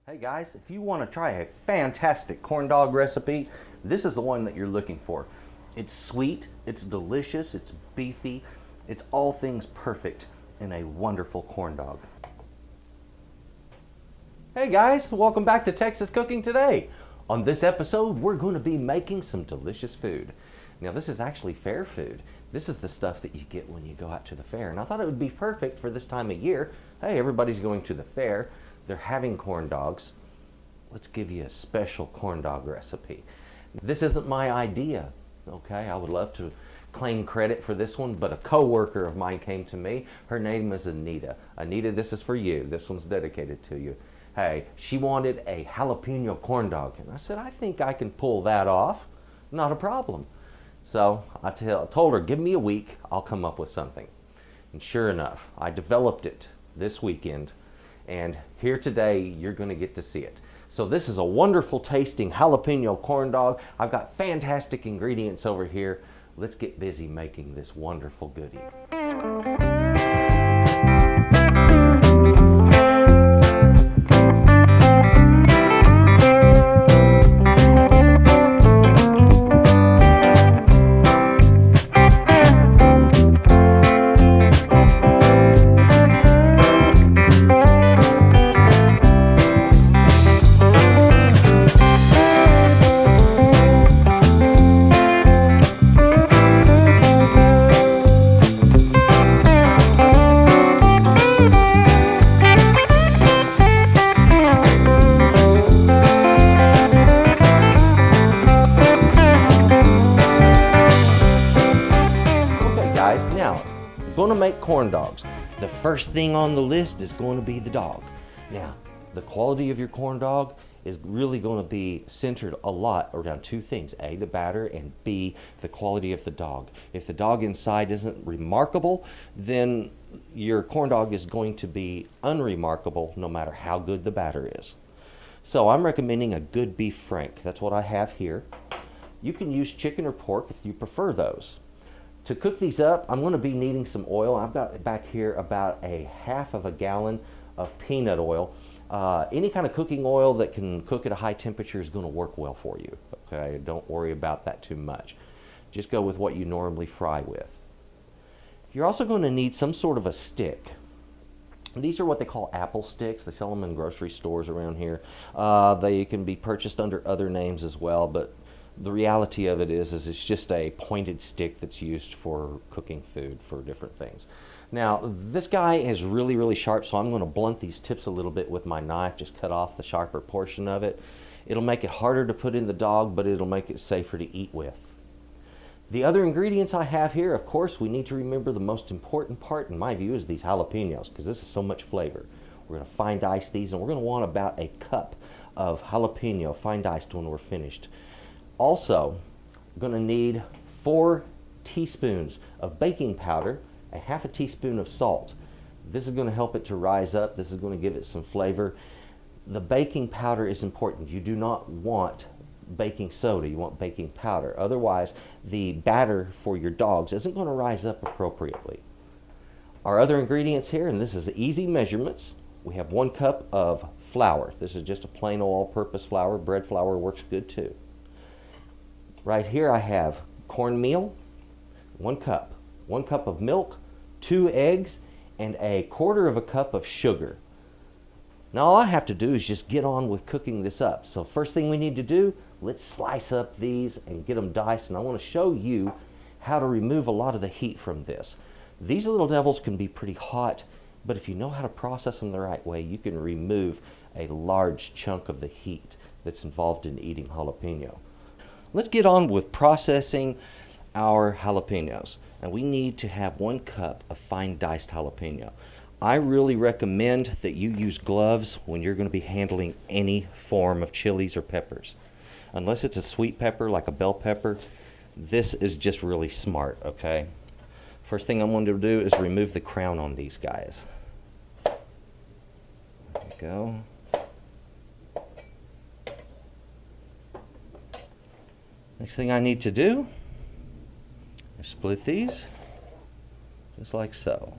Hey guys, if you want to try a fantastic corn dog recipe, this is the one that you're looking for. It's sweet, it's delicious, it's beefy, it's all things perfect in a wonderful corn dog. Hey guys, welcome back to Texas Cooking Today. On this episode, we're going to be making some delicious food. Now this is actually fair food. This is the stuff that you get when you go out to the fair. And I thought it would be perfect for this time of year. Hey, everybody's going to the fair. They're having corn dogs. Let's give you a special corn dog recipe. This isn't my idea, okay? I would love to claim credit for this one, but a coworker of mine came to me. Her name is Anita. Anita, this is for you. This one's dedicated to you. Hey, she wanted a jalapeno corn dog. And I said, I think I can pull that off. Not a problem. So I told her, give me a week, I'll come up with something. And sure enough, I developed it this weekend. And here today, you're going to get to see it. So this is a wonderful tasting jalapeno corn dog. I've got fantastic ingredients over here. Let's get busy making this wonderful goodie. Now, I'm going to make corn dogs. The first thing on the list is going to be the dog. Now, the quality of your corn dog is really going to be centered a lot around two things. A, the batter, and B, the quality of the dog. If the dog inside isn't remarkable, then your corn dog is going to be unremarkable no matter how good the batter is. So I'm recommending a good beef frank. That's what I have here. You can use chicken or pork if you prefer those. To cook these up, I'm going to be needing some oil. I've got back here about a half of a gallon of peanut oil. Any kind of cooking oil that can cook at a high temperature is going to work well for you. Okay, don't worry about that too much. Just go with what you normally fry with. You're also going to need some sort of a stick. These are what they call apple sticks. They sell them in grocery stores around here. They can be purchased under other names as well, but the reality of it is it's just a pointed stick that's used for cooking food for different things. Now, this guy is really, really sharp, so I'm going to blunt these tips a little bit with my knife, just cut off the sharper portion of it. It'll make it harder to put in the dog, but it'll make it safer to eat with. The other ingredients I have here, of course, we need to remember the most important part, in my view, is these jalapenos, because this is so much flavor. We're going to fine dice these, and we're going to want about a cup of jalapeno fine diced when we're finished. Also, I'm going to need 4 teaspoons of baking powder, a half a teaspoon of salt. This is going to help it to rise up. This is going to give it some flavor. The baking powder is important. You do not want baking soda. You want baking powder. Otherwise, the batter for your dogs isn't going to rise up appropriately. Our other ingredients here, and this is easy measurements. We have 1 cup of flour. This is just a plain all-purpose flour. Bread flour works good too. Right here I have cornmeal, 1 cup, 1 cup of milk, 2 eggs, and a 1/4 cup of sugar. Now all I have to do is just get on with cooking this up. So first thing we need to do, let's slice up these and get them diced, and I want to show you how to remove a lot of the heat from this. These little devils can be pretty hot, but if you know how to process them the right way, you can remove a large chunk of the heat that's involved in eating jalapeno. Let's get on with processing our jalapenos. And we need to have 1 cup of fine diced jalapeno. I really recommend that you use gloves when you're going to be handling any form of chilies or peppers. Unless it's a sweet pepper like a bell pepper, this is just really smart, okay? First thing I'm going to do is remove the crown on these guys. There we go. Next thing I need to do is split these just like so.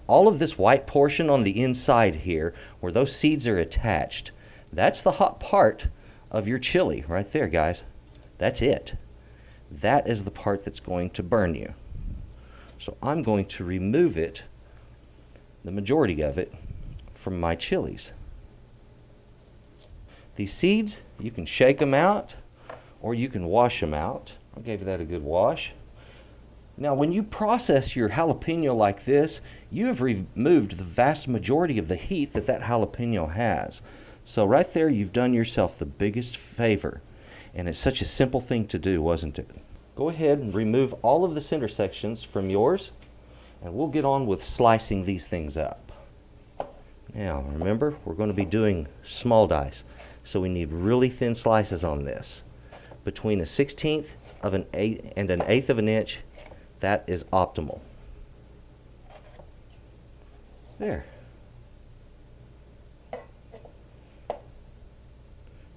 All of this white portion on the inside here, where those seeds are attached, That's the hot part of your chili right there, guys. That's it. That is the part that's going to burn you. So I'm going to remove it, the majority of it, from my chilies. These seeds, you can shake them out or you can wash them out. I gave that a good wash. Now, when you process your jalapeno like this, you have removed the vast majority of the heat that jalapeno has. So right there, you've done yourself the biggest favor. And it's such a simple thing to do, wasn't it? Go ahead and remove all of the center sections from yours, and we'll get on with slicing these things up. Now, remember, we're going to be doing small dice, so we need really thin slices on this. Between a 1/16 of an eighth and an eighth of an inch, that is optimal. There.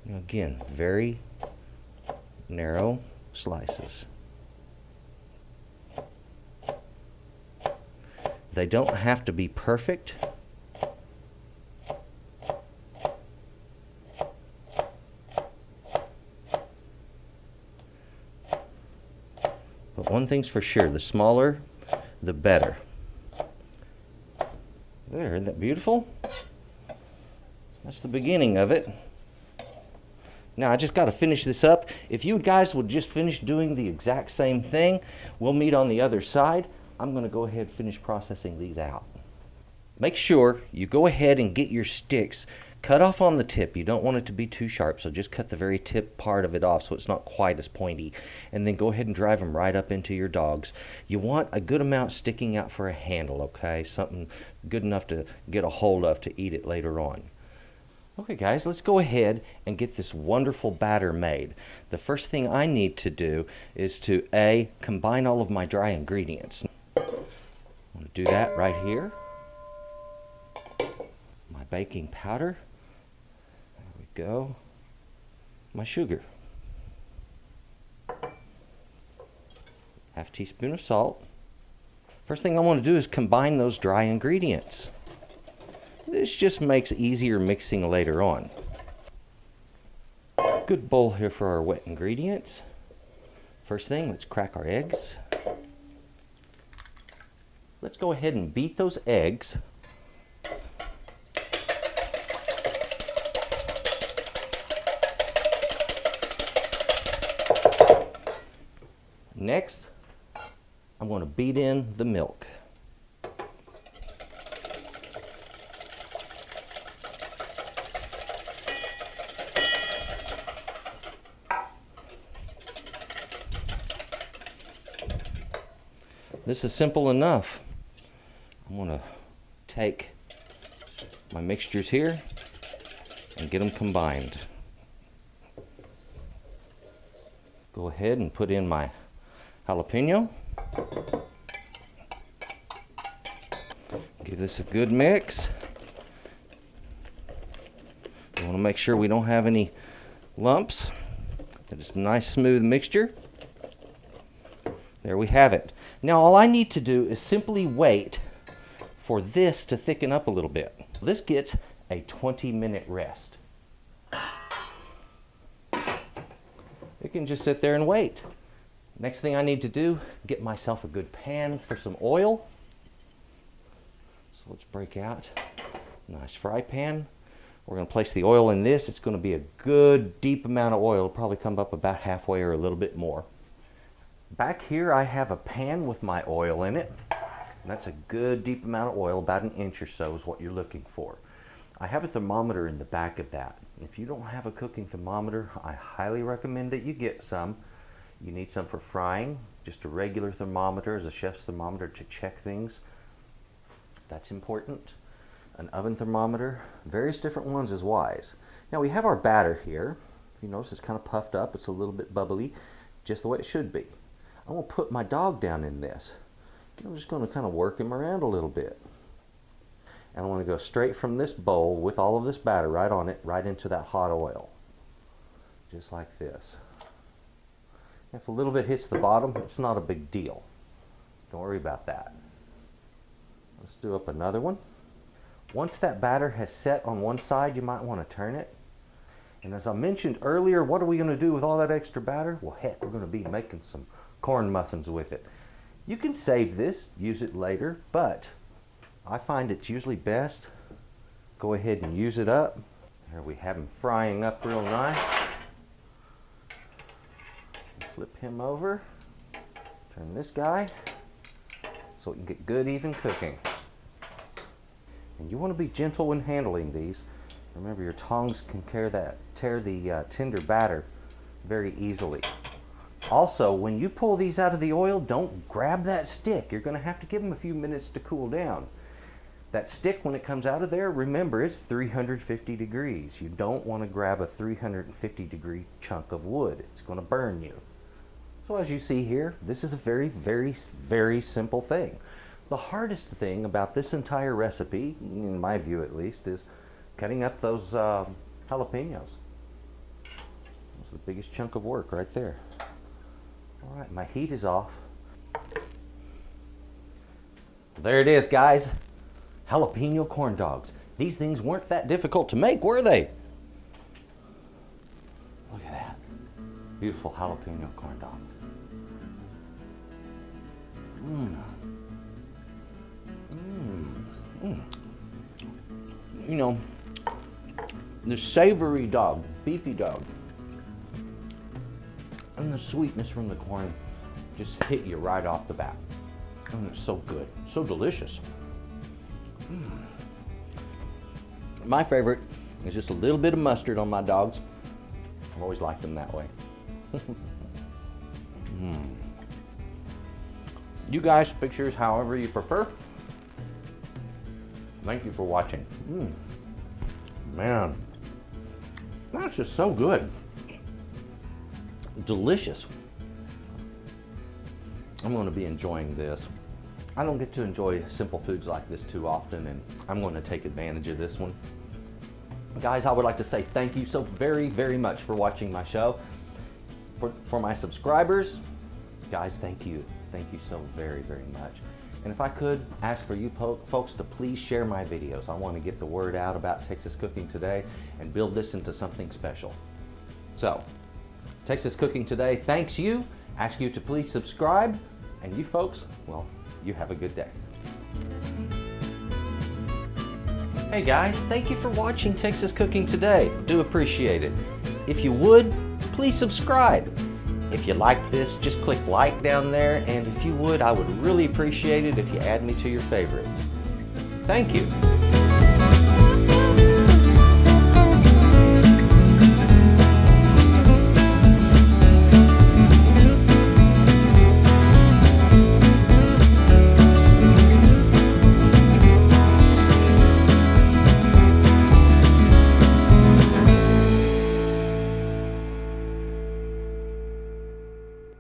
Now again, very narrow slices. They don't have to be perfect. But one thing's for sure, the smaller, the better. There, isn't that beautiful? That's the beginning of it. Now I just got to finish this up. If you guys would just finish doing the exact same thing, we'll meet on the other side. I'm going to go ahead and finish processing these out. Make sure you go ahead and get your sticks cut off on the tip. You don't want it to be too sharp, so just cut the very tip part of it off so it's not quite as pointy. And then go ahead and drive them right up into your dogs. You want a good amount sticking out for a handle, okay? Something good enough to get a hold of to eat it later on. Okay guys, let's go ahead and get this wonderful batter made. The first thing I need to do is to combine all of my dry ingredients. I'm going to do that right here. My baking powder. There we go. My sugar. Half teaspoon of salt. First thing I want to do is combine those dry ingredients. This just makes easier mixing later on. Good bowl here for our wet ingredients. First thing, let's crack our eggs. Let's go ahead and beat those eggs. Next, I'm going to beat in the milk. This is simple enough. I'm going to take my mixtures here and get them combined. Go ahead and put in my jalapeno. Give this a good mix. We want to make sure we don't have any lumps. That it's a nice smooth mixture. There we have it. Now all I need to do is simply wait for this to thicken up a little bit. This gets a 20-minute rest. It can just sit there and wait. Next thing I need to do, get myself a good pan for some oil. So let's break out a nice fry pan. We're going to place the oil in this. It's going to be a good deep amount of oil. It'll probably come up about halfway or a little bit more. Back here I have a pan with my oil in it. And that's a good deep amount of oil, about 1 inch or so is what you're looking for. I have a thermometer in the back of that. If you don't have a cooking thermometer, I highly recommend that you get some. You need some for frying, just a regular thermometer as a chef's thermometer to check things. That's important. An oven thermometer, various different ones is wise. Now we have our batter here. You notice it's kind of puffed up, it's a little bit bubbly, just the way it should be. I'm going to put my dog down in this. I'm just going to kind of work him around a little bit. And I want to go straight from this bowl with all of this batter right on it, right into that hot oil. Just like this. If a little bit hits the bottom, it's not a big deal. Don't worry about that. Let's do up another one. Once that batter has set on one side, you might want to turn it And as I mentioned earlier, what are we going to do with all that extra batter? Well, heck, we're going to be making some corn muffins with it. You can save this, use it later, but I find it's usually best. Go ahead and use it up. There we have him frying up real nice. Flip him over. Turn this guy so we can get good even cooking. And you want to be gentle when handling these. Remember, your tongs can tear the tender batter very easily. Also, when you pull these out of the oil, don't grab that stick. You're going to have to give them a few minutes to cool down. That stick, when it comes out of there, remember, it's 350 degrees. You don't want to grab a 350 degree chunk of wood. It's going to burn you. So as you see here, this is a very, very, very simple thing. The hardest thing about this entire recipe, in my view at least, is cutting up those jalapenos. That's the biggest chunk of work right there. All right, my heat is off. There it is, guys. Jalapeno corn dogs. These things weren't that difficult to make, were they? Look at that. Beautiful jalapeno corn dog. You know, the savory dog, beefy dog, and the sweetness from the corn just hit you right off the bat. And it's so good, so delicious. My favorite is just a little bit of mustard on my dogs. I've always liked them that way. You guys pick yours however you prefer. Thank you for watching. Man, that's just so good. Delicious. I'm going to be enjoying this. I don't get to enjoy simple foods like this too often, and I'm going to take advantage of this one. Guys, I would like to say thank you so very, very much for watching my show. For my subscribers, guys, thank you. Thank you so very, very much. And if I could ask for you folks to please share my videos. I want to get the word out about Texas Cooking Today and build this into something special. So, Texas Cooking Today thanks you, ask you to please subscribe, and you folks, well, you have a good day. Hey guys, thank you for watching Texas Cooking Today. Do appreciate it. If you would, please subscribe. If you like this, just click like down there, and if you would, I would really appreciate it if you add me to your favorites. Thank you.